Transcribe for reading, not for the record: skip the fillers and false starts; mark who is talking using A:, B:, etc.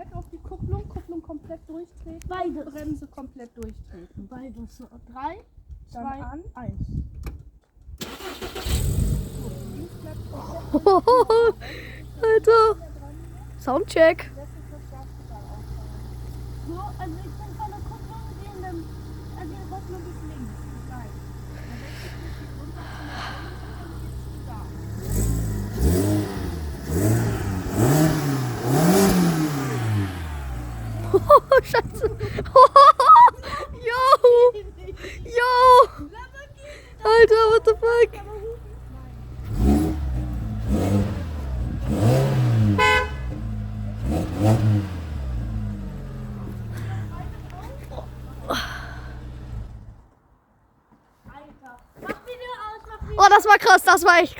A: komplett auf die Kupplung, Kupplung komplett durchtreten.
B: Beides.
A: Bremse komplett durchtreten.
B: Beides. So, 3,
A: Dann
B: 2,
A: an.
B: 1.
A: So, links bleibt komplett.
C: Alter. Soundcheck.
A: Das ist das schärfste Ball auffahren.
B: So, also ich bin von der Kupplung in dem. Also die Kupplung ist links.
A: Nein. Dann wechselt sich runter und jetzt da.
C: Oh, Scheiße. Yo. Yo. Alter, what the fuck?
B: Alter. Mach Video aus, mach Video
C: Oh, das war krass, das war echt krass.